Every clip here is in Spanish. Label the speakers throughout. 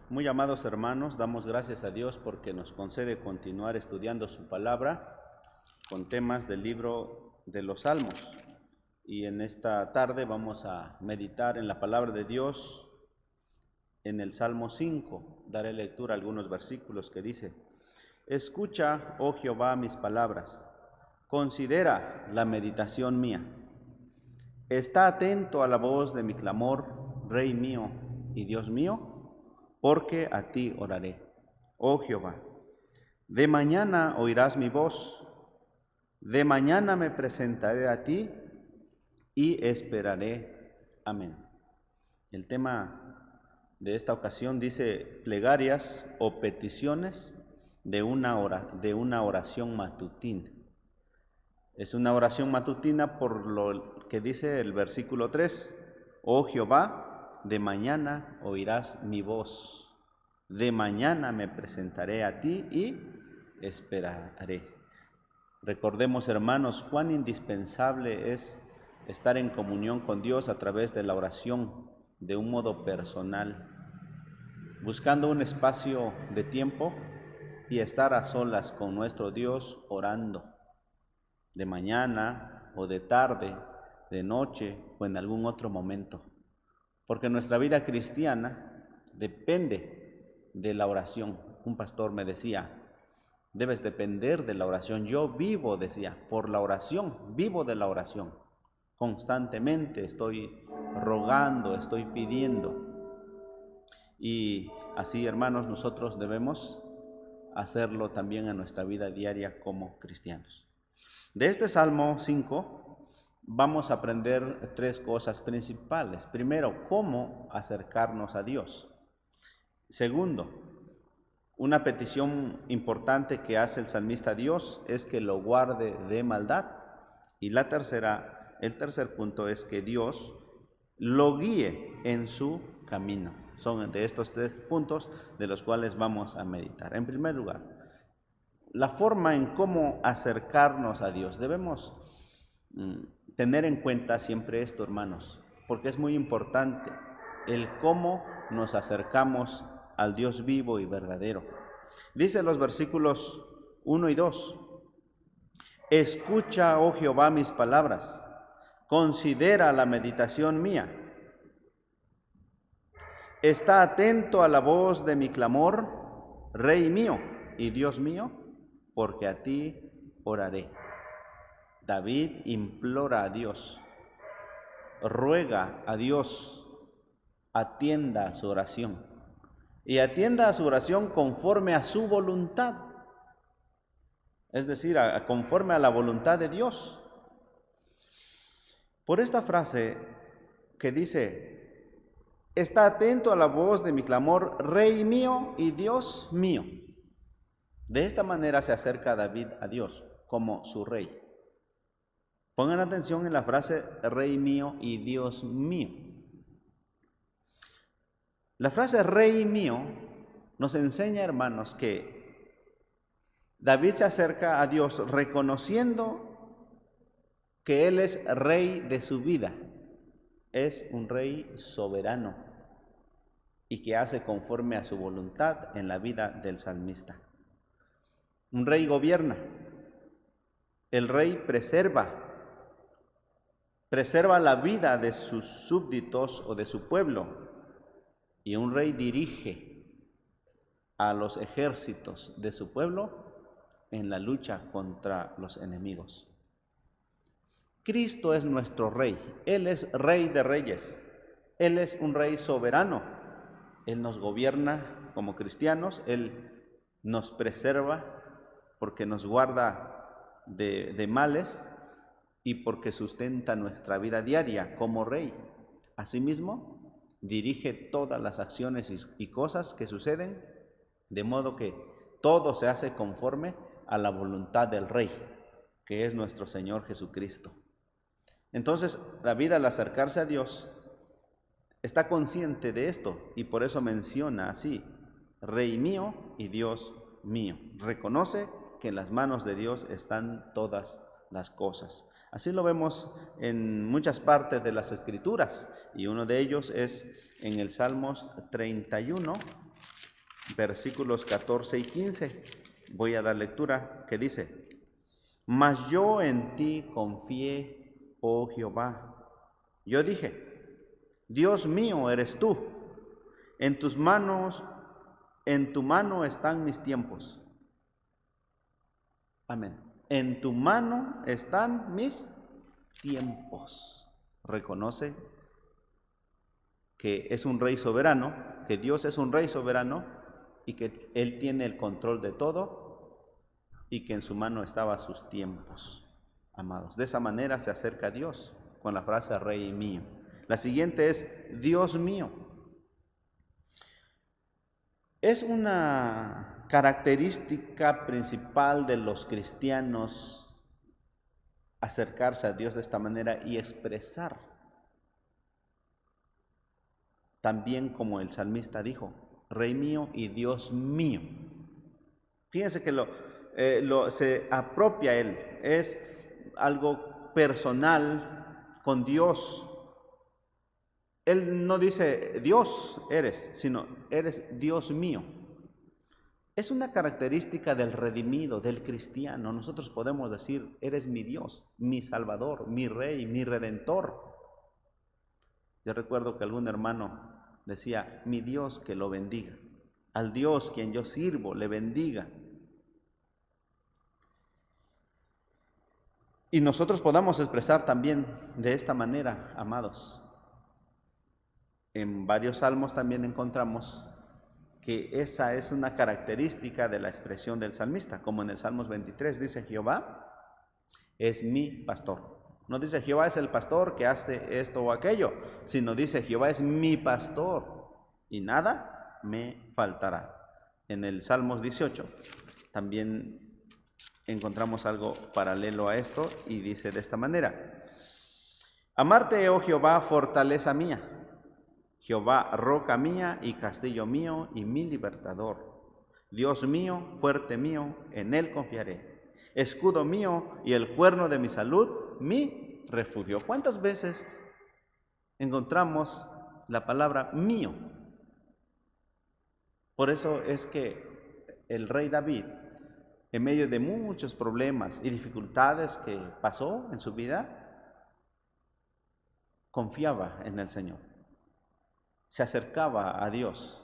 Speaker 1: Muy amados hermanos, damos gracias a Dios porque nos concede continuar estudiando su palabra con temas del libro de los Salmos. Y en esta tarde vamos a meditar en la palabra de Dios en el Salmo 5. Daré lectura a algunos versículos que dice: Escucha, oh Jehová, mis palabras, considera la meditación mía. Está atento a la voz de mi clamor, Rey mío y Dios mío, porque a ti oraré, oh Jehová. De mañana oirás mi voz, de mañana me presentaré a ti y esperaré. Amén. El tema de esta ocasión dice plegarias o peticiones de una oración matutina. Es una oración matutina por lo que dice el versículo 3, oh Jehová, de mañana oirás mi voz, de mañana me presentaré a ti y esperaré. Recordemos, hermanos, cuán indispensable es estar en comunión con Dios a través de la oración de un modo personal, buscando un espacio de tiempo y estar a solas con nuestro Dios orando, de mañana o de tarde, de noche o en algún otro momento. Porque nuestra vida cristiana depende de la oración. Un pastor me decía, debes depender de la oración. Yo vivo, decía, por la oración, vivo de la oración. Constantemente estoy rogando, estoy pidiendo. Y así, hermanos, nosotros debemos hacerlo también en nuestra vida diaria como cristianos. De este Salmo 5 vamos a aprender tres cosas principales. Primero, cómo acercarnos a Dios. Segundo, una petición importante que hace el salmista a Dios es que lo guarde de maldad. Y el tercer punto es que Dios lo guíe en su camino. Son de estos tres puntos de los cuales vamos a meditar. En primer lugar, la forma en cómo acercarnos a Dios. Debemos tener en cuenta siempre esto, hermanos, porque es muy importante el cómo nos acercamos al Dios vivo y verdadero. Dice los versículos 1 y 2, escucha, oh Jehová, mis palabras, considera la meditación mía. Está atento a la voz de mi clamor, Rey mío y Dios mío, porque a ti oraré. David implora a Dios, ruega a Dios, atienda a su oración y atienda a su oración conforme a su voluntad, es decir, conforme a la voluntad de Dios. Por esta frase que dice, está atento a la voz de mi clamor, Rey mío y Dios mío. De esta manera se acerca David a Dios como su rey. Pongan atención en la frase Rey mío y Dios mío. La frase Rey mío nos enseña, hermanos, que David se acerca a Dios reconociendo que Él es Rey de su vida. Es un Rey soberano y que hace conforme a su voluntad en la vida del salmista. Un Rey gobierna. El Rey preserva la vida de sus súbditos o de su pueblo, y un rey dirige a los ejércitos de su pueblo en la lucha contra los enemigos. Cristo es nuestro rey, Él es Rey de reyes, Él es un rey soberano, Él nos gobierna como cristianos, Él nos preserva porque nos guarda de males, y porque sustenta nuestra vida diaria como Rey. Asimismo, dirige todas las acciones y cosas que suceden, de modo que todo se hace conforme a la voluntad del Rey, que es nuestro Señor Jesucristo. Entonces, David, al acercarse a Dios, está consciente de esto y por eso menciona así, Rey mío y Dios mío. Reconoce que en las manos de Dios están todas las cosas. Así lo vemos en muchas partes de las Escrituras, y uno de ellos es en el Salmos 31, versículos 14 y 15. Voy a dar lectura, que dice: Mas yo en ti confié, oh Jehová. Yo dije: Dios mío eres tú. En tus manos, en tu mano están mis tiempos. Amén. En tu mano están mis tiempos. Reconoce que es un rey soberano, que Dios es un rey soberano y que Él tiene el control de todo y que en su mano estaban sus tiempos, amados. De esa manera se acerca a Dios con la frase Rey mío. La siguiente es Dios mío. Es una característica principal de los cristianos acercarse a Dios de esta manera y expresar, también como el salmista dijo, Rey mío y Dios mío. Fíjense que se apropia él, es algo personal con Dios. Él no dice Dios eres, sino eres Dios mío. Es una característica del redimido, del cristiano. Nosotros podemos decir, eres mi Dios, mi Salvador, mi Rey, mi Redentor. Yo recuerdo que algún hermano decía, mi Dios que lo bendiga. Al Dios quien yo sirvo, le bendiga. Y nosotros podamos expresar también de esta manera, amados. En varios salmos también encontramos que esa es una característica de la expresión del salmista, como en el Salmos 23 dice, Jehová es mi pastor. No dice Jehová es el pastor que hace esto o aquello, sino dice Jehová es mi pastor y nada me faltará. En el Salmos 18 también encontramos algo paralelo a esto y dice de esta manera, amarte, oh Jehová, fortaleza mía, Jehová, roca mía y castillo mío y mi libertador. Dios mío, fuerte mío, en él confiaré. Escudo mío y el cuerno de mi salud, mi refugio. ¿Cuántas veces encontramos la palabra mío? Por eso es que el rey David, en medio de muchos problemas y dificultades que pasó en su vida, confiaba en el Señor. Se acercaba a Dios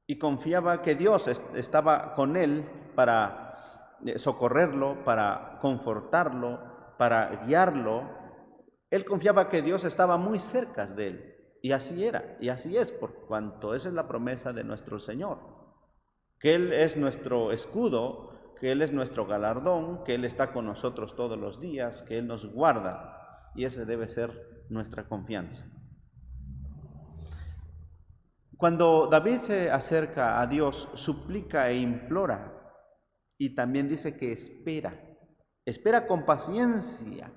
Speaker 1: y confiaba que Dios estaba con él para socorrerlo, para confortarlo, para guiarlo. Él confiaba que Dios estaba muy cerca de él, y así era, y así es, por cuanto esa es la promesa de nuestro Señor, que Él es nuestro escudo, que Él es nuestro galardón, que Él está con nosotros todos los días, que Él nos guarda, y esa debe ser nuestra confianza. Cuando David se acerca a Dios, suplica e implora, y también dice que espera con paciencia.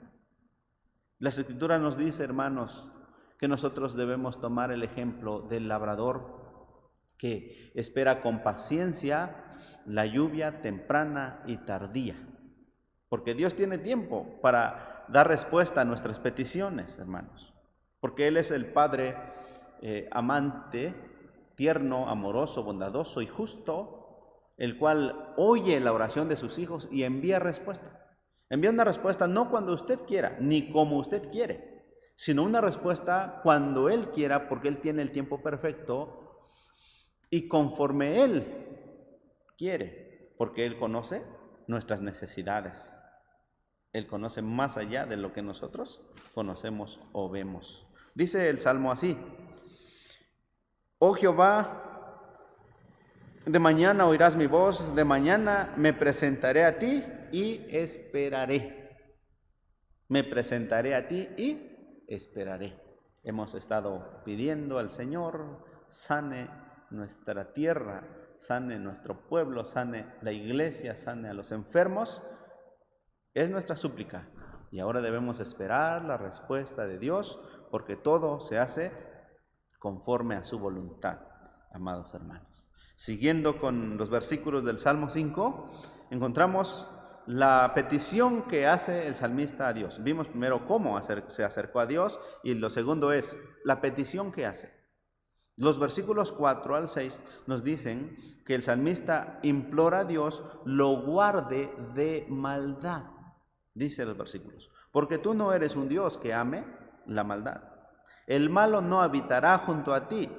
Speaker 1: Las Escrituras nos dice, hermanos, que nosotros debemos tomar el ejemplo del labrador que espera con paciencia la lluvia temprana y tardía, porque Dios tiene tiempo para dar respuesta a nuestras peticiones, hermanos, porque Él es el Padre amante, tierno, amoroso, bondadoso y justo, el cual oye la oración de sus hijos y envía respuesta. Envía una respuesta no cuando usted quiera, ni como usted quiere, sino una respuesta cuando Él quiera, porque Él tiene el tiempo perfecto y conforme Él quiere, porque Él conoce nuestras necesidades. Él conoce más allá de lo que nosotros conocemos o vemos. Dice el Salmo así, oh Jehová, de mañana oirás mi voz, de mañana me presentaré a ti y esperaré. Me presentaré a ti y esperaré. Hemos estado pidiendo al Señor, sane nuestra tierra, sane nuestro pueblo, sane la iglesia, sane a los enfermos. Es nuestra súplica y ahora debemos esperar la respuesta de Dios, porque todo se hace conforme a su voluntad, amados hermanos. Siguiendo con los versículos del Salmo 5, encontramos la petición que hace el salmista a Dios. Vimos primero cómo se acercó a Dios y lo segundo es la petición que hace. Los versículos 4 al 6 nos dicen que el salmista implora a Dios lo guarde de maldad. Dice los versículos, porque tú no eres un Dios que ame la maldad. El malo no habitará junto a ti,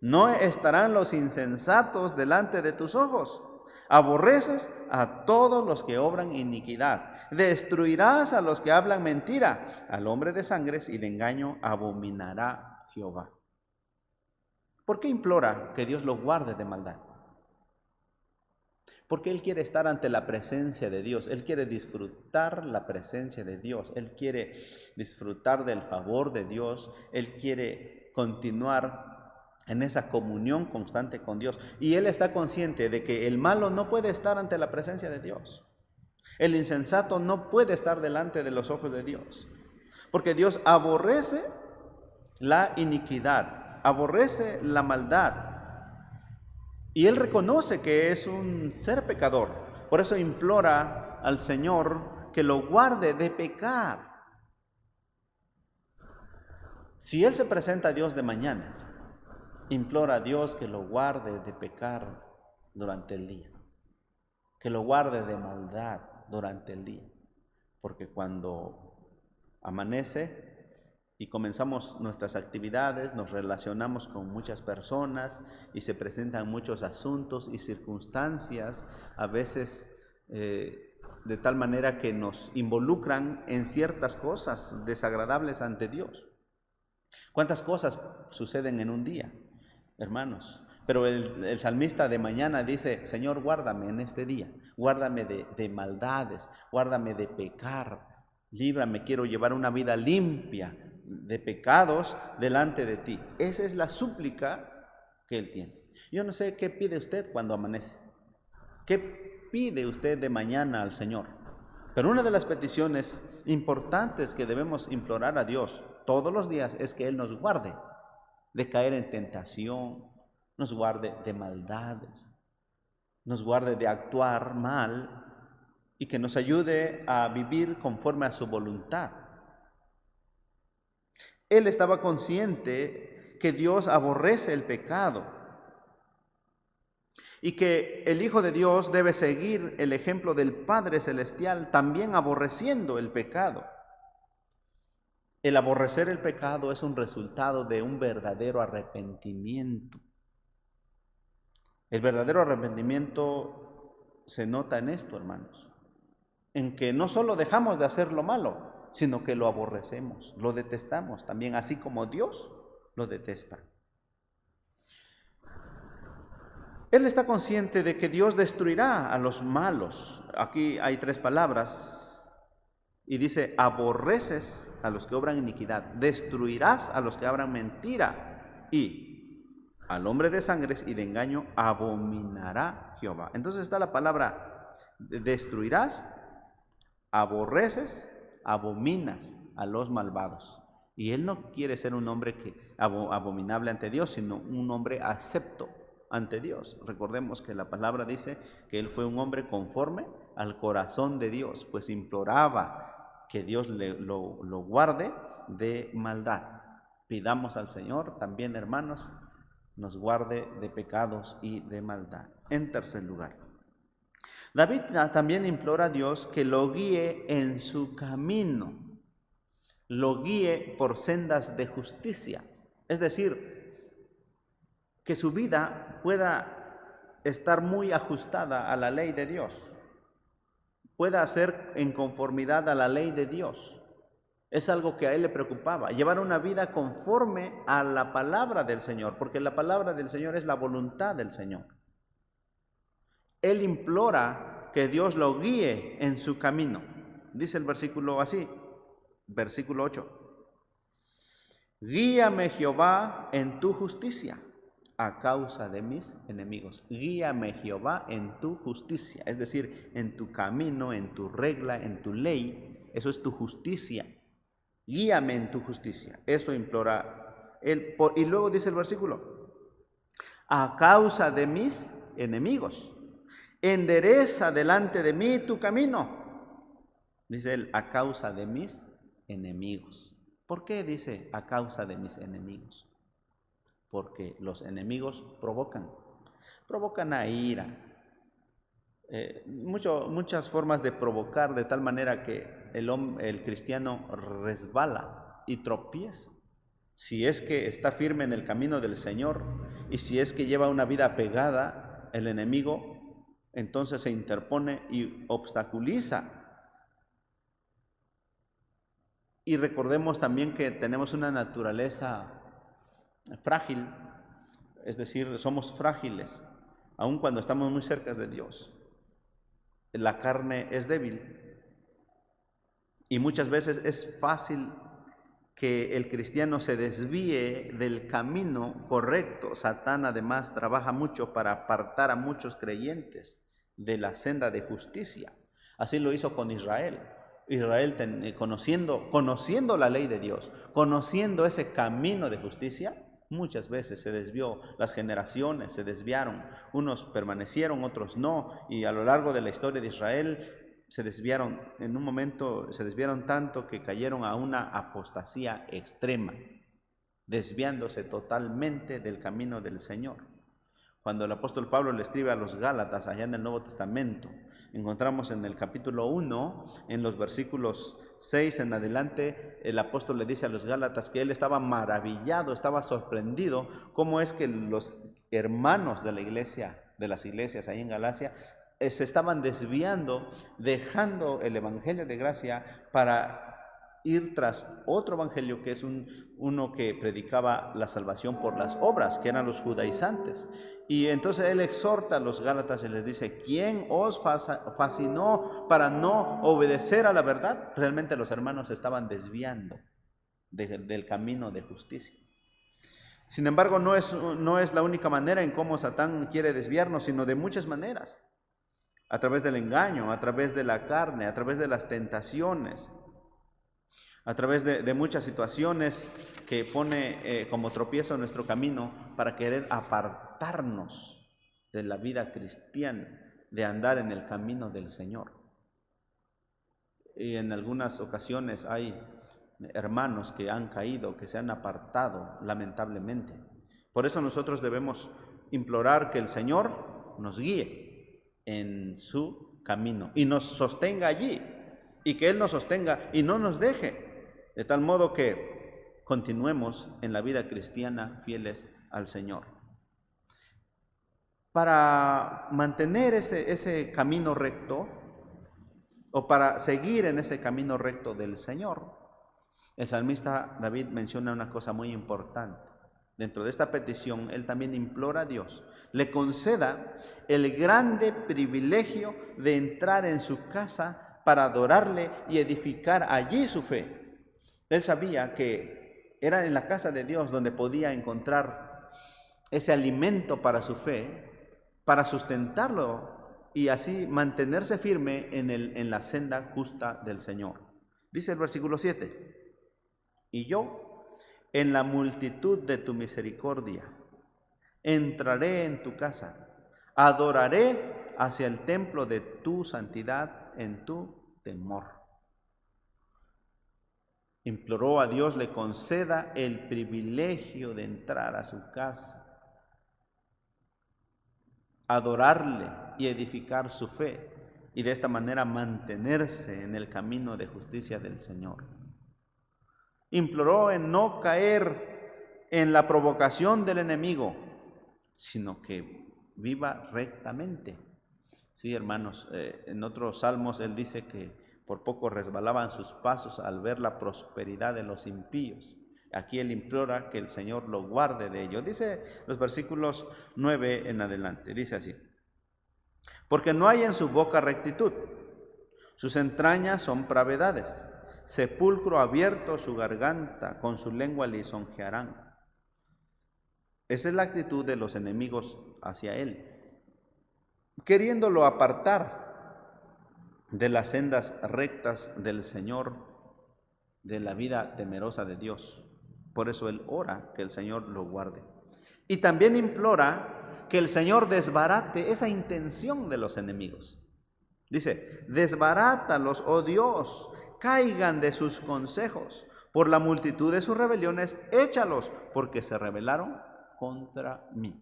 Speaker 1: no estarán los insensatos delante de tus ojos. Aborreces a todos los que obran iniquidad, destruirás a los que hablan mentira, al hombre de sangres y de engaño abominará Jehová. ¿Por qué implora que Dios lo guarde de maldad? Porque él quiere estar ante la presencia de Dios, él quiere disfrutar la presencia de Dios, él quiere disfrutar del favor de Dios, él quiere continuar en esa comunión constante con Dios. Y él está consciente de que el malo no puede estar ante la presencia de Dios. El insensato no puede estar delante de los ojos de Dios. Porque Dios aborrece la iniquidad, aborrece la maldad. Y él reconoce que es un ser pecador. Por eso implora al Señor que lo guarde de pecar. Si él se presenta a Dios de mañana, implora a Dios que lo guarde de pecar durante el día, que lo guarde de maldad durante el día, porque cuando amanece y comenzamos nuestras actividades, nos relacionamos con muchas personas y se presentan muchos asuntos y circunstancias, a veces de tal manera que nos involucran en ciertas cosas desagradables ante Dios. ¿Cuántas cosas suceden en un día, hermanos? Pero el salmista de mañana dice, Señor, guárdame en este día, guárdame de maldades, guárdame de pecar, líbrame, quiero llevar una vida limpia de pecados delante de ti. Esa es la súplica que él tiene. Yo no sé qué pide usted cuando amanece, qué pide usted de mañana al Señor, pero una de las peticiones importantes que debemos implorar a Dios todos los días es que Él nos guarde de caer en tentación, nos guarde de maldades, nos guarde de actuar mal y que nos ayude a vivir conforme a su voluntad. Él estaba consciente que Dios aborrece el pecado y que el Hijo de Dios debe seguir el ejemplo del Padre Celestial, también aborreciendo el pecado. El aborrecer el pecado es un resultado de un verdadero arrepentimiento. El verdadero arrepentimiento se nota en esto, hermanos, en que no solo dejamos de hacer lo malo, sino que lo aborrecemos, lo detestamos también, así como Dios lo detesta. Él está consciente de que Dios destruirá a los malos. Aquí hay 3 palabras. Y dice, aborreces a los que obran iniquidad, destruirás a los que obran mentira, y al hombre de sangres y de engaño abominará Jehová. Entonces está la palabra destruirás, aborreces, abominas a los malvados. Y él no quiere ser un hombre abominable ante Dios, sino un hombre acepto ante Dios. Recordemos que la palabra dice que él fue un hombre conforme al corazón de Dios, pues imploraba que Dios lo guarde de maldad. Pidamos al Señor también, hermanos, nos guarde de pecados y de maldad. En tercer lugar, David también implora a Dios que lo guíe en su camino, lo guíe por sendas de justicia, es decir, que su vida pueda estar muy ajustada a la ley de Dios, pueda ser en conformidad a la ley de Dios. Es algo que a él le preocupaba, llevar una vida conforme a la palabra del Señor, porque la palabra del Señor es la voluntad del Señor. Él implora que Dios lo guíe en su camino. Dice el versículo así, versículo 8. Guíame, Jehová, en tu justicia, a causa de mis enemigos. Guíame, Jehová, en tu justicia, es decir, en tu camino, en tu regla, en tu ley. Eso es tu justicia. Guíame en tu justicia. Eso implora él. Y luego dice el versículo, a causa de mis enemigos. Endereza delante de mí tu camino. Dice él, a causa de mis enemigos. ¿Por qué dice a causa de mis enemigos? porque los enemigos provocan a ira. Muchas formas de provocar, de tal manera que el cristiano resbala y tropieza. Si es que está firme en el camino del Señor y si es que lleva una vida apegada, el enemigo entonces se interpone y obstaculiza. Y recordemos también que tenemos una naturaleza frágil, es decir, somos frágiles, aun cuando estamos muy cerca de Dios. La carne es débil y muchas veces es fácil que el cristiano se desvíe del camino correcto. Satán además trabaja mucho para apartar a muchos creyentes de la senda de justicia. Así lo hizo con Israel. Israel, conociendo la ley de Dios, conociendo ese camino de justicia, muchas veces se desvió. Las generaciones se desviaron, unos permanecieron, otros no, y a lo largo de la historia de Israel se desviaron. En un momento se desviaron tanto que cayeron a una apostasía extrema, desviándose totalmente del camino del Señor. Cuando el apóstol Pablo le escribe a los Gálatas allá en el Nuevo Testamento, encontramos en el capítulo 1, en los versículos 6 en adelante, el apóstol le dice a los Gálatas que él estaba maravillado, estaba sorprendido, cómo es que los hermanos de la iglesia, de las iglesias ahí en Galacia, se estaban desviando, dejando el evangelio de gracia para ir tras otro evangelio, que es uno que predicaba la salvación por las obras, que eran los judaizantes. Y entonces él exhorta a los Gálatas y les dice: ¿quién os fascinó para no obedecer a la verdad? Realmente los hermanos se estaban desviando del camino de justicia. Sin embargo, no es la única manera en cómo Satán quiere desviarnos, sino de muchas maneras. A través del engaño, a través de la carne, a través de las tentaciones, a través de muchas situaciones que pone como tropiezo en nuestro camino para querer apartarnos de la vida cristiana, de andar en el camino del Señor. Y en algunas ocasiones hay hermanos que han caído, que se han apartado lamentablemente. Por eso nosotros debemos implorar que el Señor nos guíe en su camino y nos sostenga allí, y que Él nos sostenga y no nos deje, de tal modo que continuemos en la vida cristiana fieles al Señor. Para mantener ese camino recto, o para seguir en ese camino recto del Señor, el salmista David menciona una cosa muy importante. Dentro de esta petición, él también implora a Dios le conceda el grande privilegio de entrar en su casa para adorarle y edificar allí su fe. Él sabía que era en la casa de Dios donde podía encontrar ese alimento para su fe, para sustentarlo y así mantenerse firme en la senda justa del Señor. Dice el versículo 7: y yo, en la multitud de tu misericordia, entraré en tu casa, adoraré hacia el templo de tu santidad en tu temor. Imploró a Dios le conceda el privilegio de entrar a su casa, adorarle y edificar su fe, y de esta manera mantenerse en el camino de justicia del Señor. Imploró en no caer en la provocación del enemigo, sino que viva rectamente. Sí, hermanos, en otros salmos él dice que por poco resbalaban sus pasos al ver la prosperidad de los impíos. Aquí él implora que el Señor lo guarde de ello. Dice los versículos 9 en adelante, dice así: porque no hay en su boca rectitud, sus entrañas son pravedades, sepulcro abierto su garganta, con su lengua lisonjearán. Esa es la actitud de los enemigos hacia él, queriéndolo apartar de las sendas rectas del Señor, de la vida temerosa de Dios. Por eso él ora que el Señor lo guarde. Y también implora que el Señor desbarate esa intención de los enemigos. Dice: desbarátalos, oh Dios, caigan de sus consejos, por la multitud de sus rebeliones, échalos, porque se rebelaron contra mí.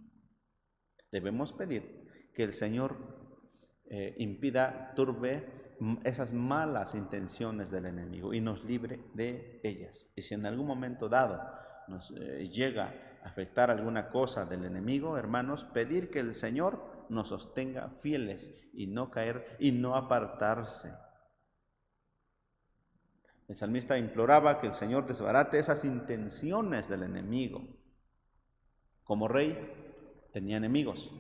Speaker 1: Debemos pedir que el Señor turbe esas malas intenciones del enemigo y nos libre de ellas. Y si en algún momento dado nos llega a afectar alguna cosa del enemigo, hermanos, pedir que el Señor nos sostenga fieles y no caer y no apartarse. El salmista imploraba que el Señor desbarate esas intenciones del enemigo. Como rey tenía enemigos,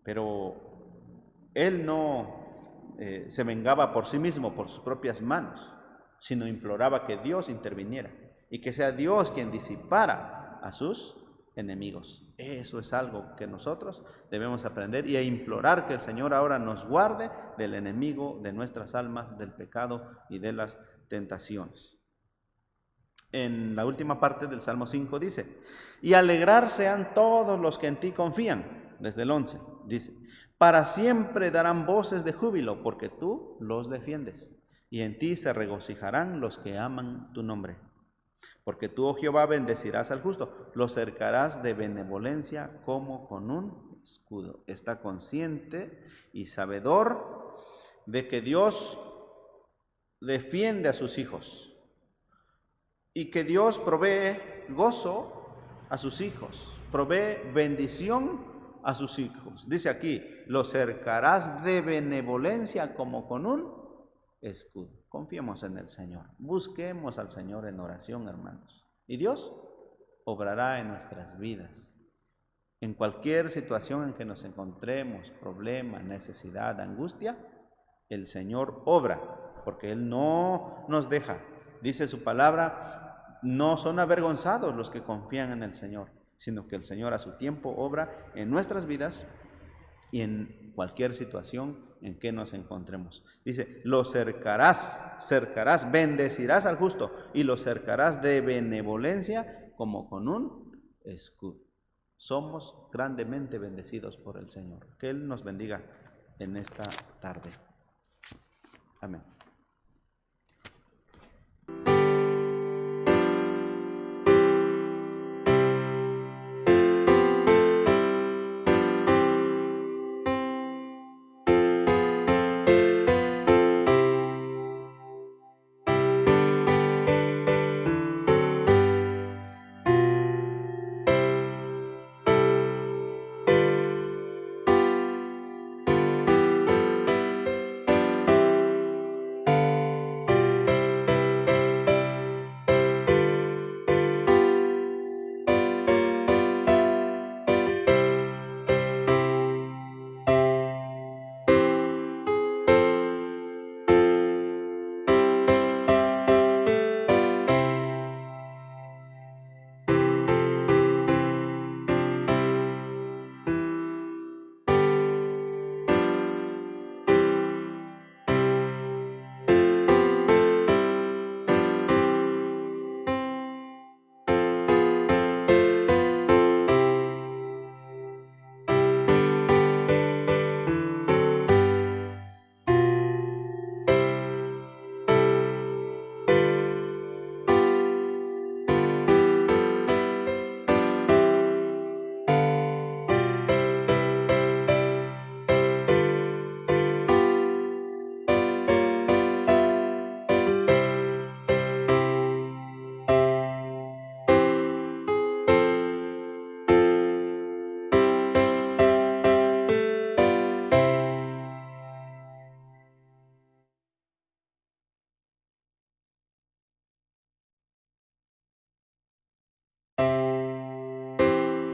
Speaker 1: pero él no se vengaba por sí mismo, por sus propias manos, sino imploraba que Dios interviniera y que sea Dios quien disipara a sus enemigos. Eso es algo que nosotros debemos aprender y a implorar que el Señor ahora nos guarde del enemigo de nuestras almas, del pecado y de las tentaciones. En la última parte del Salmo 5 dice: y alegrar sean todos los que en ti confían. Desde el 11 dice: para siempre darán voces de júbilo, porque tú los defiendes, y en ti se regocijarán los que aman tu nombre. Porque tú, oh Jehová, bendecirás al justo, lo cercarás de benevolencia como con un escudo. Está consciente y sabedor de que Dios defiende a sus hijos y que Dios provee gozo a sus hijos, provee bendición a sus hijos. Dice aquí: lo cercarás de benevolencia como con un escudo. Confiemos en el Señor, busquemos al Señor en oración, hermanos, y Dios obrará en nuestras vidas. En cualquier situación en que nos encontremos, problema, necesidad, angustia, el Señor obra, porque Él no nos deja. Dice su palabra: no son avergonzados los que confían en el Señor, sino que el Señor a su tiempo obra en nuestras vidas y en cualquier situación en que nos encontremos. Dice: lo cercarás, bendecirás al justo y lo cercarás de benevolencia como con un escudo. Somos grandemente bendecidos por el Señor. Que Él nos bendiga en esta tarde. Amén.